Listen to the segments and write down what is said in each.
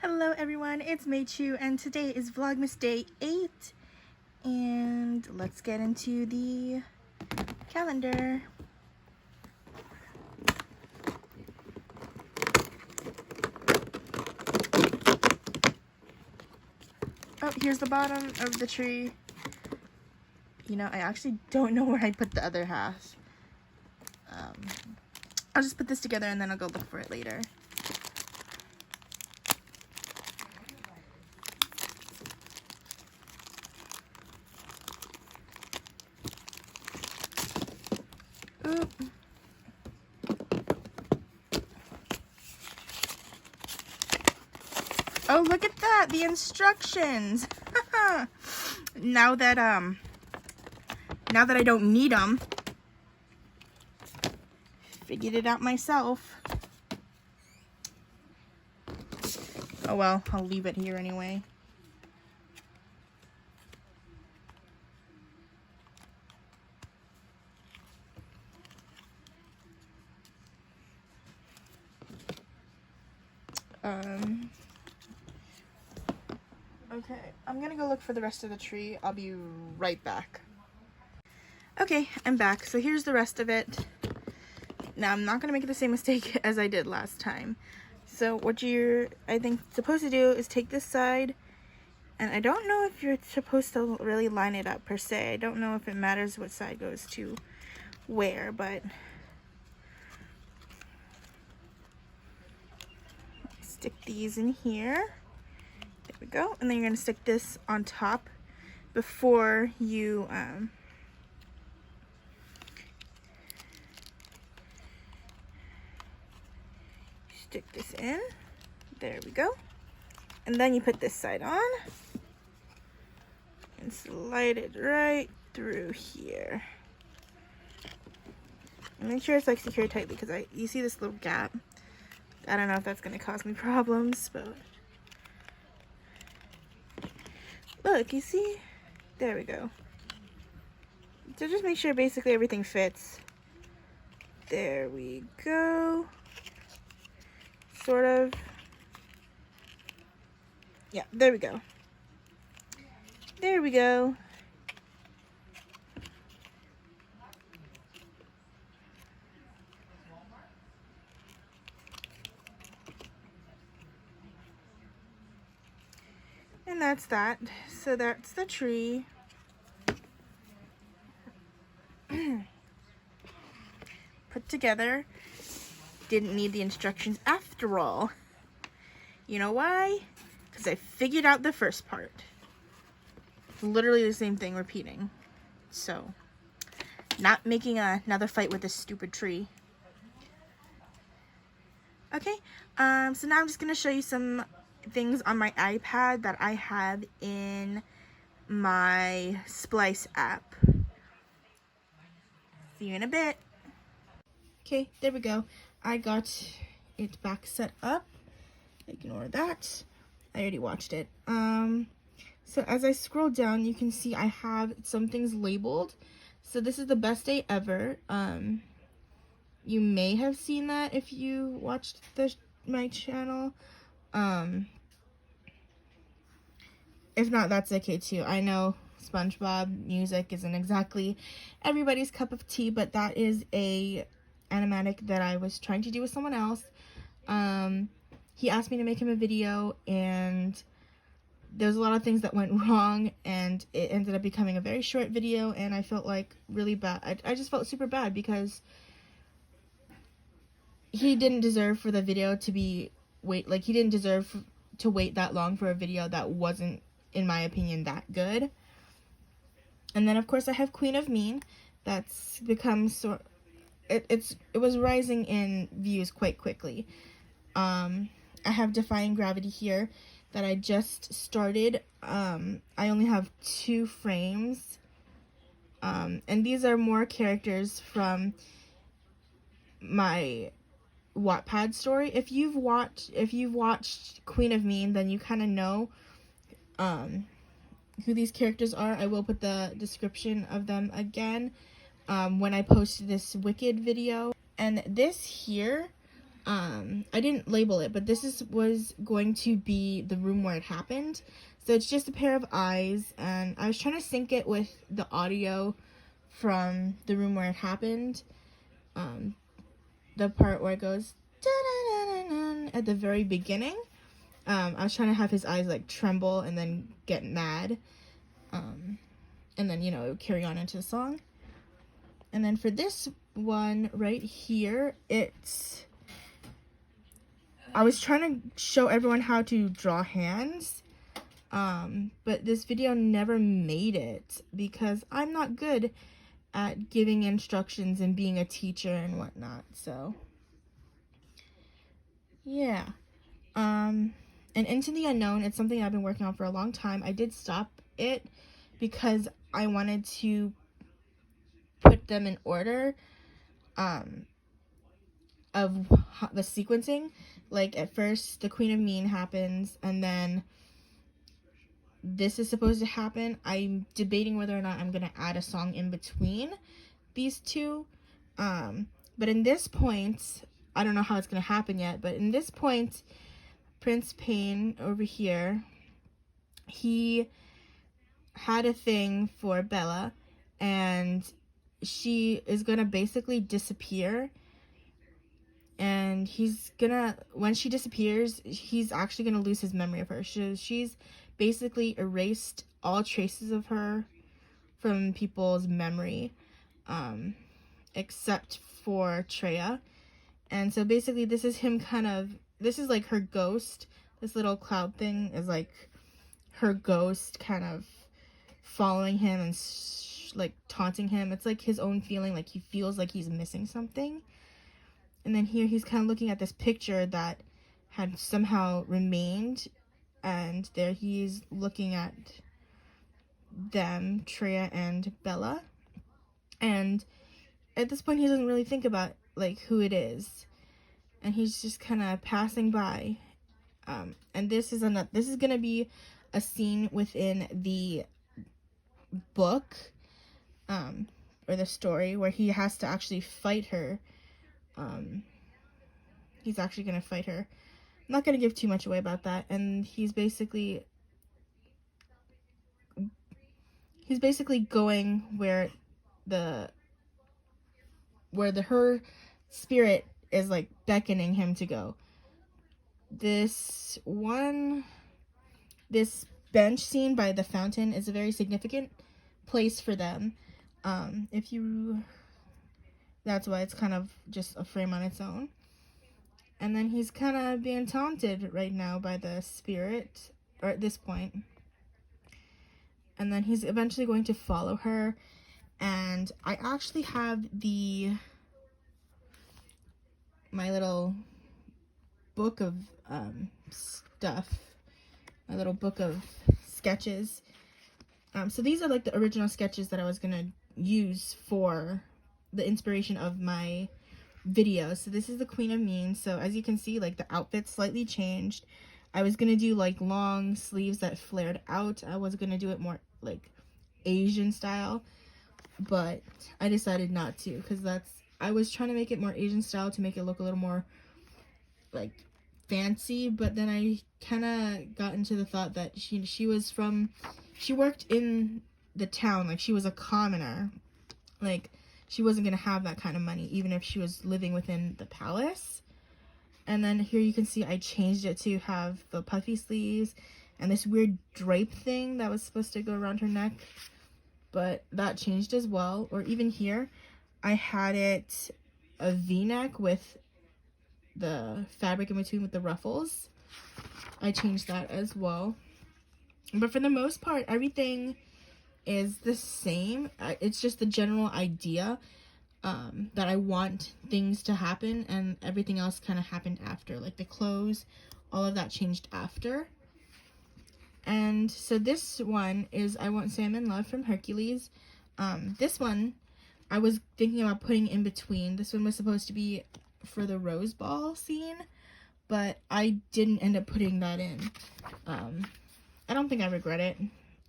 Hello everyone, it's Meichu and today is Vlogmas Day 8 and let's get into the calendar. Oh, here's the bottom of the tree. You know, I actually don't know where I put the other half. I'll just put this together and then I'll go look for it later. Oop. Oh, look at that, the instructions. Now that I don't need them, figured it out myself. Oh well, I'll leave it here anyway. Okay, I'm gonna go look for the rest of the tree. I'll be right back. Okay, I'm back. So here's the rest of it. Now, I'm not gonna make the same mistake as I did last time. So what you're, I think, supposed to do is take this side, and I don't know if you're supposed to really line it up per se. I don't know if it matters what side goes to where, but stick these in here. There we go. And then you're gonna stick this on top before you stick this in. There we go. And then you put this side on and slide it right through here. And make sure it's like secured tightly because you see this little gap. I don't know if that's gonna cause me problems, but look, you see? There we go. So just make sure basically everything fits. There we go. Sort of. Yeah, there we go. There we go. And that's that. So that's the tree. Put together. Didn't need the instructions after all. You know why? Because I figured out the first part. Literally the same thing repeating. So, not making another fight with this stupid tree. Okay, so now I'm just going to show you some things on my iPad that I have in my Splice app. See you in a bit. Okay, there we go. I got it back set up. Ignore that. I already watched it. So as I scroll down, you can see I have some things labeled. So this is the best day ever. You may have seen that if you watched my channel. If not, that's okay too. I know SpongeBob music isn't exactly everybody's cup of tea, but that is a animatic that I was trying to do with someone else. He asked me to make him a video, and there's a lot of things that went wrong, and it ended up becoming a very short video, and I felt like really bad. I just felt super bad because he didn't deserve for the video to be he didn't deserve to wait that long for a video that wasn't, in my opinion, that good. And then of course I have Queen of Mean. That's become it was rising in views quite quickly. I have Defying Gravity here that I just started. I only have 2 frames. And these are more characters from my Wattpad story. If you've watched Queen of Mean, then you kind of know who these characters are. I will put the description of them again when I post this Wicked video. And this here I didn't label it, but was going to be the room where it happened. So it's just a pair of eyes, and I was trying to sync it with the audio from the room where it happened. The part where it goes at the very beginning. I was trying to have his eyes like tremble and then get mad. And then, you know, it would carry on into the song. And then for this one right here, I was trying to show everyone how to draw hands. But this video never made it because I'm not good at giving instructions and being a teacher and whatnot. So, yeah. And Into the Unknown, it's something I've been working on for a long time. I did stop it because I wanted to put them in order of the sequencing. Like, at first, the Queen of Mean happens, and then this is supposed to happen. I'm debating whether or not I'm going to add a song in between these two. But in this point, I don't know how it's going to happen yet, but in this point, Prince Pain over here, he had a thing for Bella, and she is gonna basically disappear, and when she disappears, he's actually gonna lose his memory of her. She's basically erased all traces of her from people's memory, except for Treya. And so basically this is like her ghost. This little cloud thing is like her ghost kind of following him and like taunting him. It's like his own feeling, like he feels like he's missing something. And then here he's kind of looking at this picture that had somehow remained, and there he's looking at them, Treya and Bella. And at this point he doesn't really think about like who it is, and he's just kind of passing by. And this is gonna be a scene within the book, or the story, where he has to actually fight her. He's actually gonna fight her. I'm not gonna give too much away about that. And he's basically going where her spirit is like beckoning him to go. This bench scene by the fountain is a very significant place for them. That's why it's kind of just a frame on its own. And then he's kind of being taunted right now by the spirit, or at this point. And then he's eventually going to follow her. And I actually have my little book of stuff, my little book of sketches. So these are like the original sketches that I was gonna use for the inspiration of my video. So this is the Queen of Mean. So as you can see, like the outfit slightly changed. I was gonna do like long sleeves that flared out. I was gonna do it more like Asian style, but I decided not to, because I was trying to make it more Asian style to make it look a little more like fancy. But then I kind of got into the thought that she worked in the town, like she was a commoner, like she wasn't gonna have that kind of money even if she was living within the palace. And then here you can see I changed it to have the puffy sleeves and this weird drape thing that was supposed to go around her neck, but that changed as well. Or even here I had it a v-neck with the fabric in between with the ruffles. I changed that as well. But for the most part, everything is the same. It's just the general idea that I want things to happen, and everything else kind of happened after. Like the clothes, all of that changed after. And so this one is I Won't Say I'm in Love from Hercules. This one I was thinking about putting in between. This one was supposed to be for the Rose Ball scene, but I didn't end up putting that in. I don't think I regret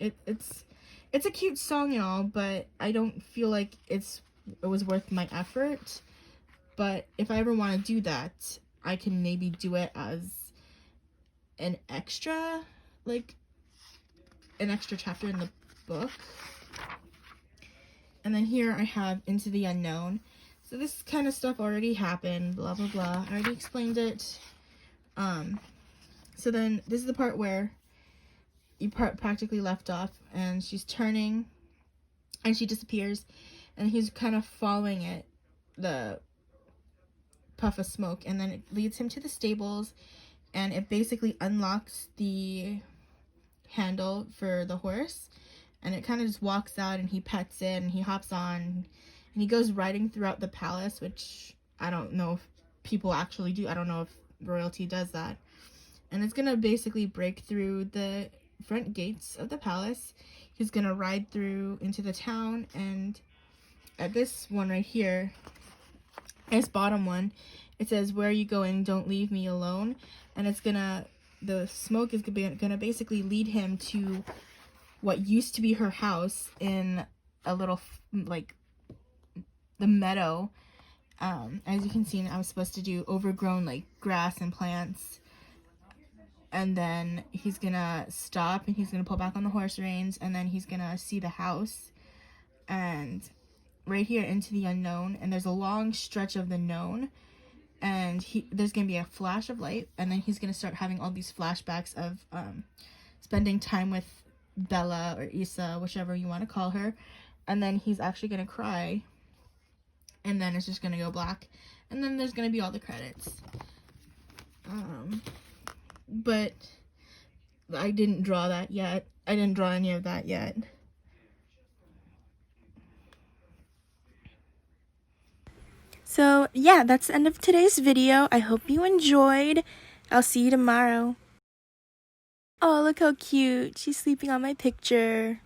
it. It's a cute song and all, but I don't feel like it was worth my effort. But if I ever want to do that, I can maybe do it as an extra, like an extra chapter in the book. And then here I have Into the Unknown. So this kind of stuff already happened, blah, blah, blah. I already explained it. So then this is the part where you practically left off, and she's turning and she disappears, and he's kind of following it, the puff of smoke, and then it leads him to the stables, and it basically unlocks the handle for the horse, and it kind of just walks out, and he pets it, and he hops on, and he goes riding throughout the palace, which I don't know if people actually do. I don't know if royalty does that. And it's gonna basically break through the front gates of the palace. He's gonna ride through into the town, and at this one right here, this bottom one, it says, "Where are you going? Don't leave me alone." And it's gonna, the smoke is gonna basically lead him to what used to be her house in a little, like, the meadow. As you can see, I was supposed to do overgrown, like, grass and plants. And then he's gonna stop, and he's gonna pull back on the horse reins, and then he's gonna see the house. And right here, Into the Unknown, and there's a long stretch of the known, and there's gonna be a flash of light, and then he's gonna start having all these flashbacks of spending time with Bella or Issa, whichever you want to call her, and then he's actually gonna cry, and then it's just gonna go black, and then there's gonna be all the credits. But I didn't draw that yet. I didn't draw any of that yet. So yeah, that's the end of today's video. I hope you enjoyed. I'll see you tomorrow. Oh, look how cute. She's sleeping on my picture.